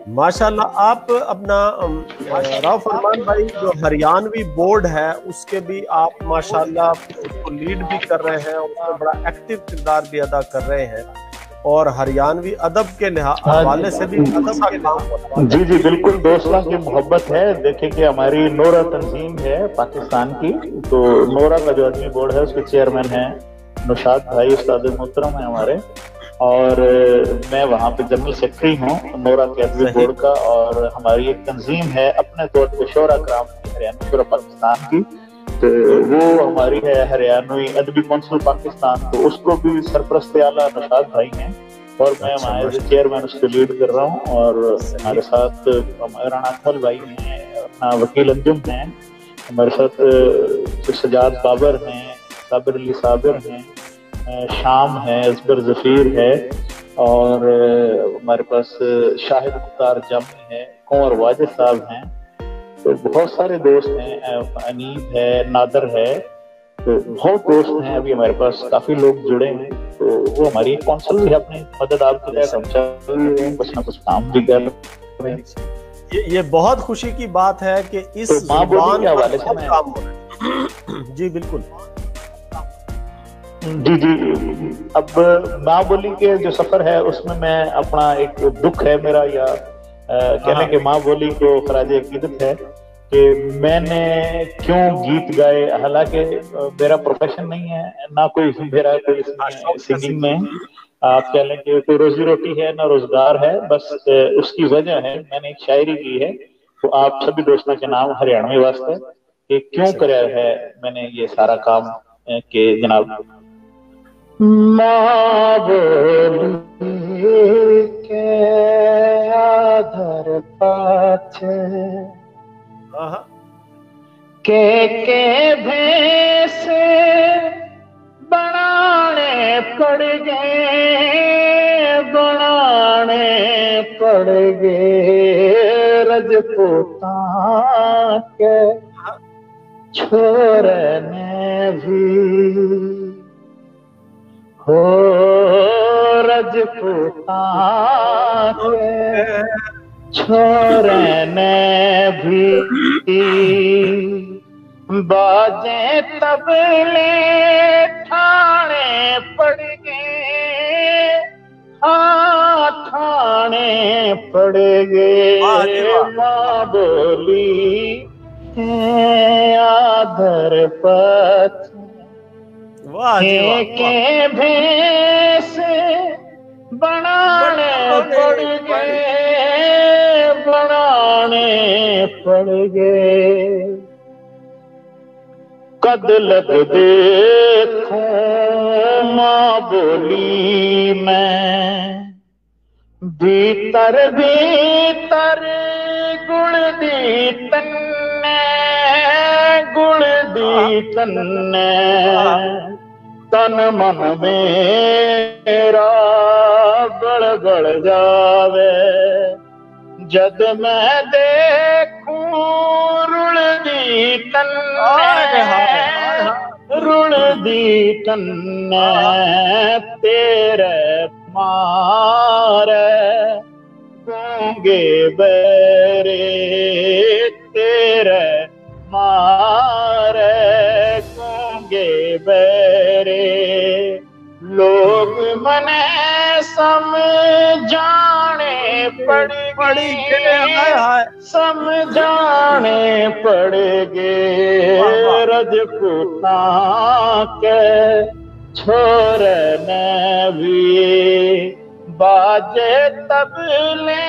माशाल्लाह। आप अपना राव फरमान भाई जो हरियाणवी बोर्ड है उसके भी आप माशाल्लाह उसको लीड भी कर रहे हैं, उसमें बड़ा एक्टिव किरदार भी अदा कर रहे हैं और हरियाणवी अदब के हवाले से भी अच्छा काम हो रहा है। जी जी बिल्कुल, दोस्तों की मोहब्बत है। देखिए कि हमारी नोरा तंजीम है पाकिस्तान की, तो नोरा का जो आदमी बोर्ड है उसके चेयरमैन है नौशाद भाई, उस्ताद मोहतरम है हमारे, और मैं वहाँ पे जनरल सेक्रेटरी हूँ नोरा के अदबी बोर्ड का। और हमारी एक तंजीम है अपने तौर पे शोरा कराम की, हरियाणा शोरा पाकिस्तान की, तो वो हमारी है हरियाणवी अदबी कौंसिल पाकिस्तान, तो उसको भी सरपरस्त आला नौशाद भाई हैं और मैं वहाँ एज चेयरमैन उसको लीड कर रहा हूँ। और हमारे साथ राणा अकमल भाई हैं, अपना वकील अंजुम हैं, हमारे साथ सजाद बाबर हैं, साबिर अली साबिर हैं, शाम है, असगर जफीर है, और हमारे पास शाहिद मुख्तार जमी है, कुंवर वाजिद साहब हैं, तो बहुत सारे दोस्त हैं, अनीब है, नादर है, तो बहुत दोस्त हैं। अभी हमारे पास काफी लोग जुड़े हैं, तो वो हमारी कौंसिल से अपनी मदद आपकी तरह हम चल रहे हैं, कुछ ना कुछ काम भी कर रहे हैं। ये बहुत खुशी की बात है कि इस तो माँ बोली के हवाले से काम हो रहा है। जी बिल्कुल, जी जी। अब माँ बोली के जो सफर है उसमें मैं अपना एक दुख है मेरा, या कहने के माँ बोली को खराज अकीदत है कि मैंने क्यों गीत गाए, हालांकि मेरा प्रोफेशन नहीं है, ना कोई मेरा कोई सिंगिंग में आप कह लें कि कोई रोजी रोटी है ना रोजगार है, बस उसकी वजह है मैंने एक शायरी की है, तो आप सभी दोस्तों के नाम हरियाणवी वास्ते कि क्यों कराया है मैंने ये सारा काम के जनाब। माँ बोली के आधर पाछे के भैंस बनाने पड़ गए, बनाने पड़ गए, रजपूता के छोरे ने भी हो, रजपूता के छोरे ने भी बाजे तबले ठाणे पड़ गए, हाँ ठाणे पड़ गए, माँ बोली आधर पथ के भैंस बनाने पड़ गए, बनाने पड़ गए, कद लग देखो माँ बोली मैं, भीतर भीतर गुड़ दी तन्ने, गुड़ दी तन्ने, तन मन मेरा गड़गड़ जावे, जद मैं देखूं रुल दी तन्ने, रुल दी तन्ने, तेरे मारे गूंगे बेरे, तेरे मारे गूंगे बेरे, लोग मने समझाने पड़ गए, समझाने पड़ गए, रजपूता के छोरे ने भी बाजे तबले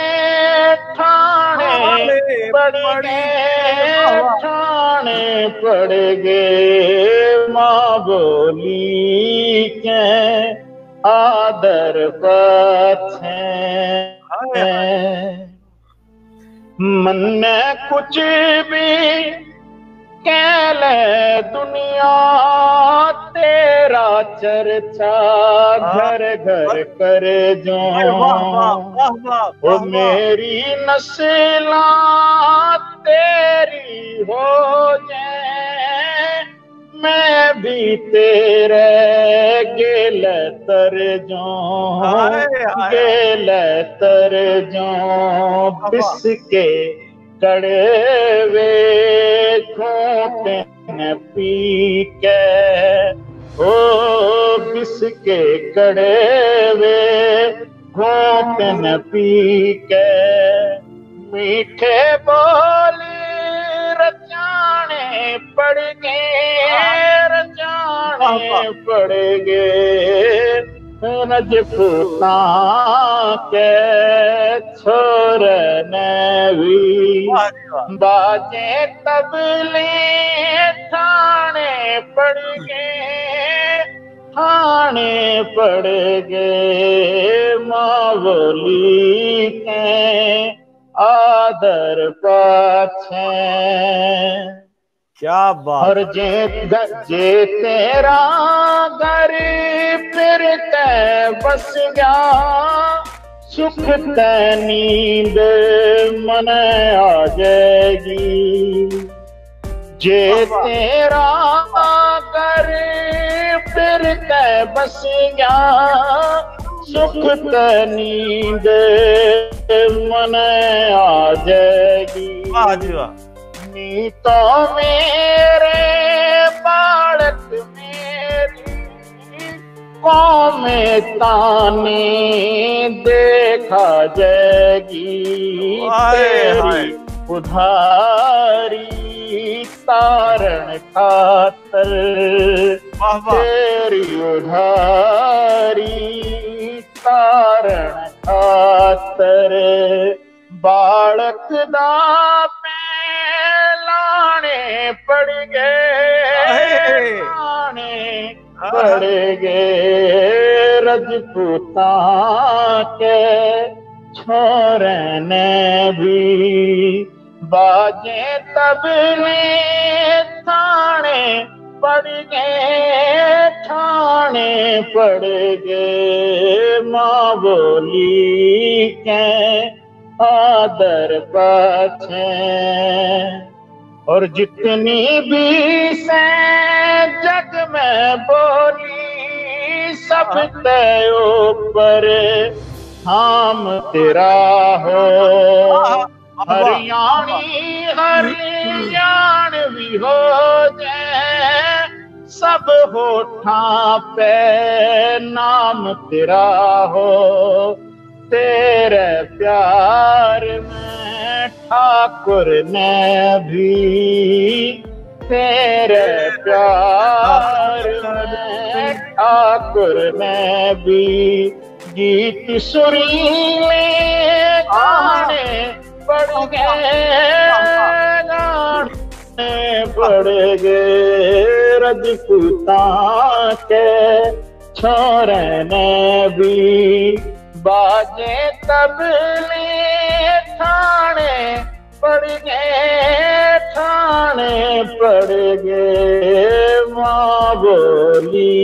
ठाणे पड़ गए, ठाणे पड़ गए, माँ बोली के आदर पाछे, मन कुछ भी कह ले दुनिया, तेरा चर्चा घर घर कर जो, वो मेरी नस्ला तेरी हो जाए, मैं भी तेरे गेल तर जो, गेल तर जो, बिस्के कड़वे घोटन पी के, ओ बिस्के कड़वे घोटन पी के, मीठे बोली रचाने पड़ गए, रचाने पड़ गए, रजपूता के छोर ने भी बाजे तबले ठाणे पड़ गए, ठाणे पड़ गए, माँ बोली के आदर पाछे। क्या बात। और जे तेरा घर फिर ते बस गया, सुख ते नींद मन आ जाएगी। जे तेरा घर फिर ते बस गया, सुख ते नींद मन आ जाएगी। नीतों मेरे बालक मेरी कौम ताने देखा जाएगी। तेरी उधारी तारण खातर, तेरी उधारी तारण खातर, बालक दा लाने पड़ गए, लाने पड़ गए, रजपूता के छोरे ने भी बाजे तबले थाने पड़ गए, ठाणे पड़ गए, माँ बोली के आदर पाछे। और जितनी भी से जग में बोली, सब ते ऊपर हम तेरा हो। हरियाणी हरियाणवी हो जाए, सब होठां पे नाम तेरा हो। तेरे प्यार में ठाकुर ने भी, तेरे प्यार में ठाकुर ने भी गीत सुरीले गाने पड़ गए, गाने पड़ गए, रजपूता के छोरे ने भी बाजे तबले ठाणे पड़ गए, ठाणे पड़ गए, माँ बोली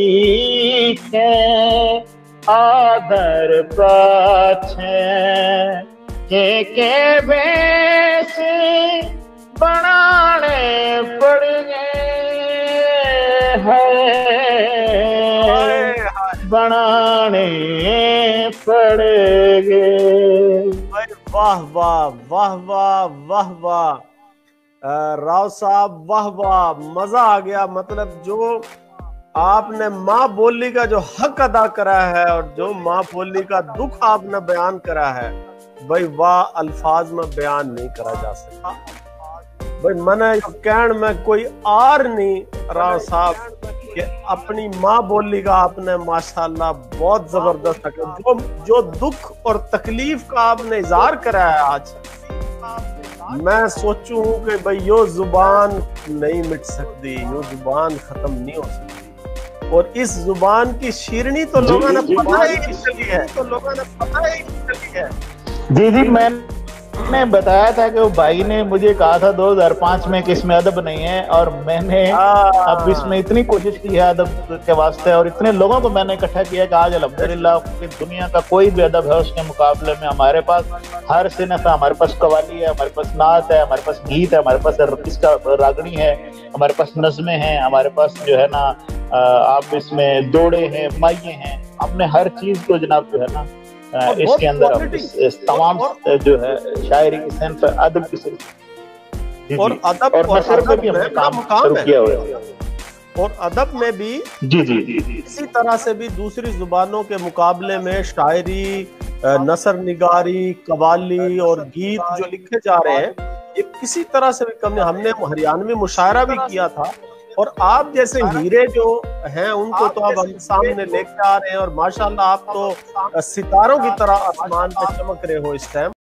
के आदर पाछे। के भेस बनाने पड़ गए हैं, बनाने पड़ गए। वाह वाह वाह वाह वाह वाह राव साहब, वाह वाह, मजा आ गया। मतलब जो आपने माँ बोली का जो हक अदा करा है और जो माँ बोली का दुख आपने बयान करा है, भाई वाह, अल्फाज में बयान नहीं करा जा सकता। भाई मैंने कहण में कोई आर नहीं राव साहब कि अपनी माँ बोली का आपने माशाल्लाह बहुत जबरदस्त, जो दुख और तकलीफ का आपने इजहार करा है आज, मैं सोचूं कि भाई यो जुबान नहीं मिट सकती, यो जुबान खत्म नहीं हो सकती। और इस जुबान की शीरनी तो लोगों ने पता ही चली है, जी जी, मैं ने बताया था कि वो भाई ने मुझे कहा था 2005 में कि इसमें अदब नहीं है, और मैंने अब इसमें इतनी कोशिश की है अदब के वास्ते, और इतने लोगों को मैंने इकट्ठा किया कि आज अल्हम्दुलिल्लाह कि दुनिया का कोई भी अदब है उसके मुकाबले में हमारे पास हर सिनफ है। हमारे पास कवाली है, हमारे पास नात है, हमारे पास गीत है, हमारे पास इसका रागनी है, हमारे पास नज़में हैं, हमारे पास जो है ना आप इसमें दौड़े हैं, माइये हैं। हमने हर चीज को जनाब जो है ना इसके अंदर इस तमाम जो है शायरी की सिन्फ, अदब की सिन्फ और अदब और नसर में भी हमने काम शुरू किया हुआ है। और अदब में भी जी जी जी जी इसी तरह से भी दूसरी जुबानों के मुकाबले में शायरी, नसर निगारी, कवाली और गीत जो लिखे जा रहे हैं, ये किसी तरह से भी कम। हमने हरियाणवी मुशायरा भी किया था, और आप जैसे हीरे जो हैं उनको तो अब हम सामने लेके आ रहे हैं, और माशाल्लाह आप तो सितारों की तरह आसमान पे चमक रहे हो इस टाइम।